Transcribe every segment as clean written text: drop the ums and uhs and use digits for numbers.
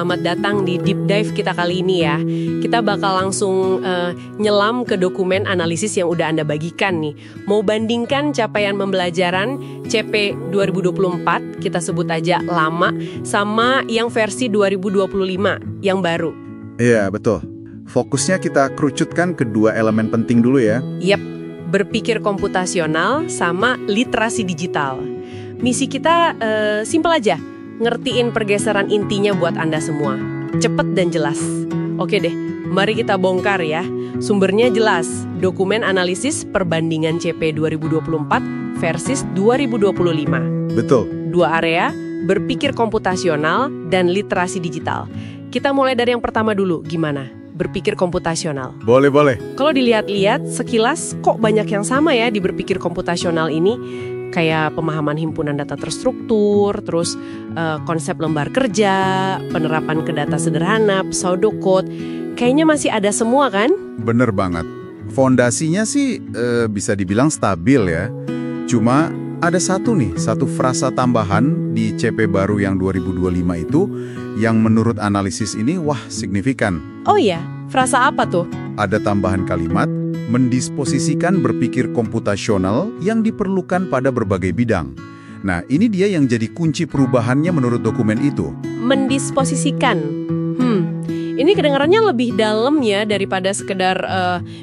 selamat datang di Deep Dive kita kali ini ya. Kita bakal langsung nyelam ke dokumen analisis yang udah Anda bagikan nih. Mau bandingkan capaian pembelajaran CP 2024, kita sebut aja lama, sama yang versi 2025, yang baru. Iya, betul. Fokusnya kita kerucutkan ke dua elemen penting dulu ya. Yap, berpikir komputasional sama literasi digital. Misi kita simpel aja. Ngertiin pergeseran intinya buat Anda semua. Cepet dan jelas. Oke deh, mari kita bongkar ya. Sumbernya jelas, dokumen analisis perbandingan CP 2024 versus 2025. Betul. Dua area, berpikir komputasional dan literasi digital. Kita mulai dari yang pertama dulu, gimana? Berpikir komputasional. Boleh. Kalau dilihat-lihat, sekilas kok banyak yang sama ya di berpikir komputasional ini. Kayak pemahaman himpunan data terstruktur, terus konsep lembar kerja, penerapan ke data sederhana, pseudocode. Kayaknya masih ada semua kan? Bener banget. Fondasinya sih bisa dibilang stabil ya. Cuma ada satu frasa tambahan di CP baru yang 2025 itu yang menurut analisis ini wah signifikan. Oh iya, frasa apa tuh? Ada tambahan kalimat, mendisposisikan berpikir komputasional yang diperlukan pada berbagai bidang. Nah, ini dia yang jadi kunci perubahannya menurut dokumen itu. Mendisposisikan. Ini kedengarannya lebih dalam ya daripada sekedar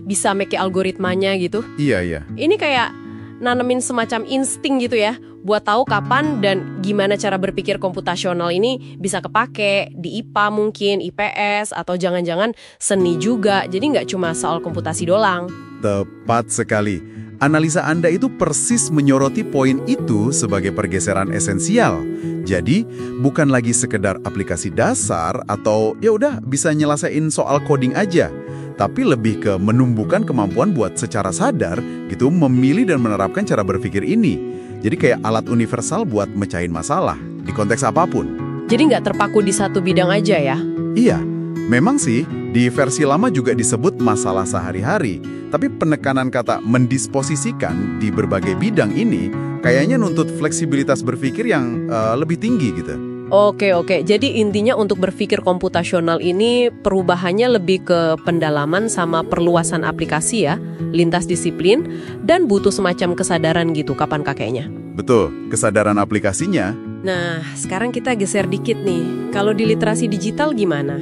bisa make algoritmanya gitu. Iya. Ini kayak nanemin semacam insting gitu ya, buat tahu kapan dan gimana cara berpikir komputasional ini bisa kepake di IPA mungkin, IPS, atau jangan-jangan seni juga. Jadi nggak cuma soal komputasi doang. Tepat sekali. Analisa Anda itu persis menyoroti poin itu sebagai pergeseran esensial. Jadi, bukan lagi sekedar aplikasi dasar atau ya udah bisa nyelesain soal coding aja. Tapi lebih ke menumbuhkan kemampuan buat secara sadar gitu memilih dan menerapkan cara berpikir ini. Jadi kayak alat universal buat mecahin masalah di konteks apapun. Jadi nggak terpaku di satu bidang aja ya? Iya, memang sih di versi lama juga disebut masalah sehari-hari. Tapi penekanan kata mendisposisikan di berbagai bidang ini kayaknya nuntut fleksibilitas berpikir yang lebih tinggi gitu. Oke. Jadi intinya untuk berpikir komputasional ini perubahannya lebih ke pendalaman sama perluasan aplikasi ya, lintas disiplin, dan butuh semacam kesadaran gitu kapan kakeknya. Betul, kesadaran aplikasinya. Nah, sekarang kita geser dikit nih. Kalau di literasi digital gimana?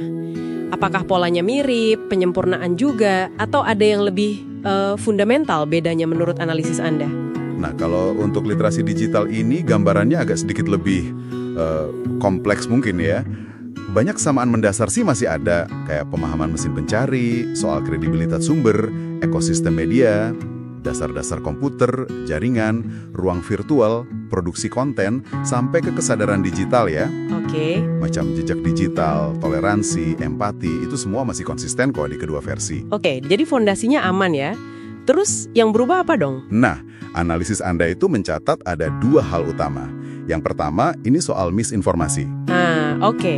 Apakah polanya mirip, penyempurnaan juga, atau ada yang lebih fundamental bedanya menurut analisis Anda? Nah, kalau untuk literasi digital ini gambarannya agak sedikit lebih kompleks mungkin ya. Banyak kesamaan mendasar sih masih ada, kayak pemahaman mesin pencari, soal kredibilitas sumber, ekosistem media, dasar-dasar komputer, jaringan, ruang virtual, produksi konten, sampai ke kesadaran digital ya. Oke. Macam jejak digital, toleransi, empati, itu semua masih konsisten kok di kedua versi. Oke, jadi fondasinya aman ya. Terus yang berubah apa dong? Nah, analisis Anda itu mencatat ada dua hal utama. Yang pertama, ini soal misinformasi. Oke.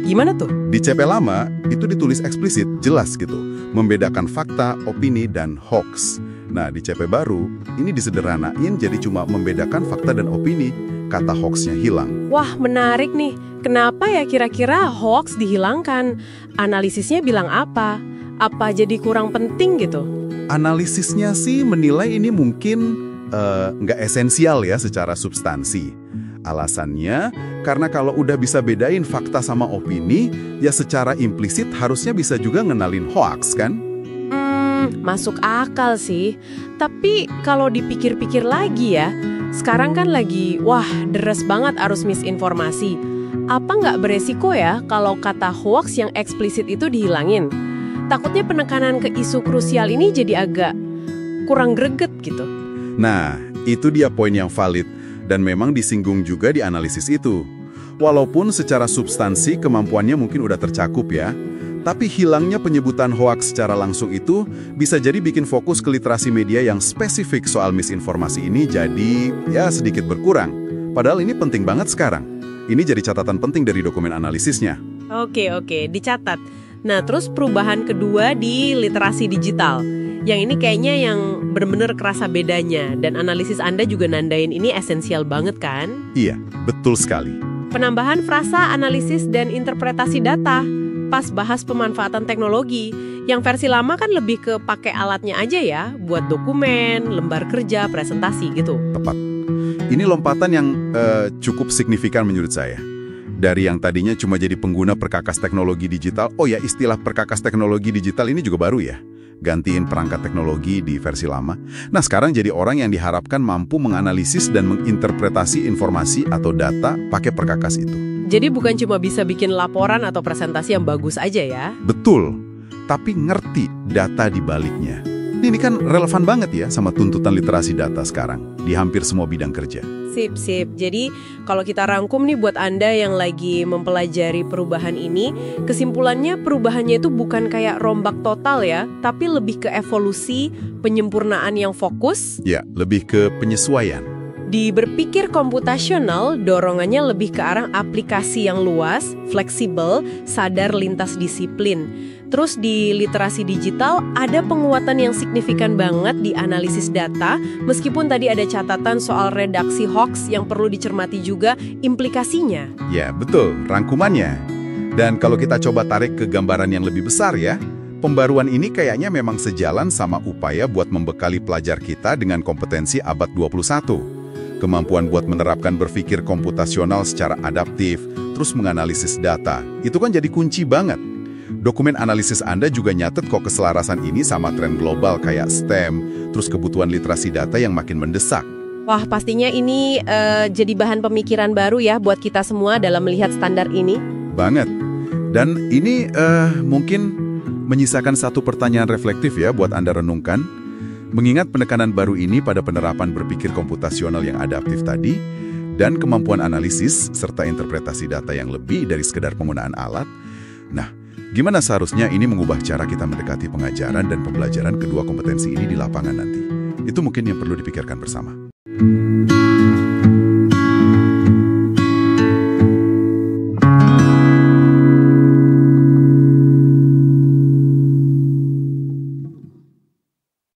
Gimana tuh? Di CP lama, itu ditulis eksplisit, jelas gitu. Membedakan fakta, opini, dan hoax. Nah, di CP baru, ini disederhanain jadi cuma membedakan fakta dan opini. Kata hoaxnya hilang. Wah, menarik nih. Kenapa ya kira-kira hoax dihilangkan? Analisisnya bilang apa? Apa jadi kurang penting gitu? Analisisnya sih menilai ini mungkin nggak esensial ya secara substansi. Alasannya, karena kalau udah bisa bedain fakta sama opini, ya secara implisit harusnya bisa juga ngenalin hoax kan? Masuk akal sih. Tapi kalau dipikir-pikir lagi ya, sekarang kan lagi, deres banget arus misinformasi. Apa nggak beresiko ya kalau kata hoax yang eksplisit itu dihilangin? Takutnya penekanan ke isu krusial ini jadi agak kurang greget gitu. Nah, itu dia poin yang valid dan memang disinggung juga di analisis itu. Walaupun secara substansi kemampuannya mungkin udah tercakup ya, tapi hilangnya penyebutan hoaks secara langsung itu bisa jadi bikin fokus ke literasi media yang spesifik soal misinformasi ini jadi ya sedikit berkurang. Padahal ini penting banget sekarang. Ini jadi catatan penting dari dokumen analisisnya. Oke, dicatat. Nah, terus perubahan kedua di literasi digital. Yang ini kayaknya yang benar-benar kerasa bedanya. Dan analisis Anda juga nandain ini esensial banget kan? Iya, betul sekali. penambahan frasa, analisis, dan interpretasi data. Pas bahas pemanfaatan teknologi, yang versi lama kan lebih ke pakai alatnya aja ya, buat dokumen, lembar kerja, presentasi gitu. Tepat. Ini lompatan yang cukup signifikan menurut saya. Dari yang tadinya cuma jadi pengguna perkakas teknologi digital, oh ya istilah perkakas teknologi digital ini juga baru ya. Gantiin perangkat teknologi di versi lama. Nah sekarang jadi orang yang diharapkan mampu menganalisis dan menginterpretasi informasi atau data pakai perkakas itu. Jadi bukan cuma bisa bikin laporan atau presentasi yang bagus aja ya? Betul, tapi ngerti data di baliknya. Ini kan relevan banget ya sama tuntutan literasi data sekarang di hampir semua bidang kerja. Sip. Jadi kalau kita rangkum nih buat Anda yang lagi mempelajari perubahan ini, kesimpulannya perubahannya itu bukan kayak rombak total ya, tapi lebih ke evolusi, penyempurnaan yang fokus. Ya, lebih ke penyesuaian. Di berpikir komputasional, dorongannya lebih ke arah aplikasi yang luas, fleksibel, sadar lintas disiplin. Terus di literasi digital, ada penguatan yang signifikan banget di analisis data, meskipun tadi ada catatan soal redaksi hoax yang perlu dicermati juga implikasinya. Ya, betul, rangkumannya. Dan kalau kita coba tarik ke gambaran yang lebih besar ya, pembaruan ini kayaknya memang sejalan sama upaya buat membekali pelajar kita dengan kompetensi abad 21. Kemampuan buat menerapkan berpikir komputasional secara adaptif, terus menganalisis data. Itu kan jadi kunci banget. Dokumen analisis Anda juga nyatet kok keselarasan ini sama tren global kayak STEM, terus kebutuhan literasi data yang makin mendesak. Wah, pastinya ini jadi bahan pemikiran baru ya buat kita semua dalam melihat standar ini. Banget. Dan ini mungkin menyisakan satu pertanyaan reflektif ya buat Anda renungkan. Mengingat penekanan baru ini pada penerapan berpikir komputasional yang adaptif tadi, dan kemampuan analisis serta interpretasi data yang lebih dari sekedar penggunaan alat, nah, gimana seharusnya ini mengubah cara kita mendekati pengajaran dan pembelajaran kedua kompetensi ini di lapangan nanti? Itu mungkin yang perlu dipikirkan bersama.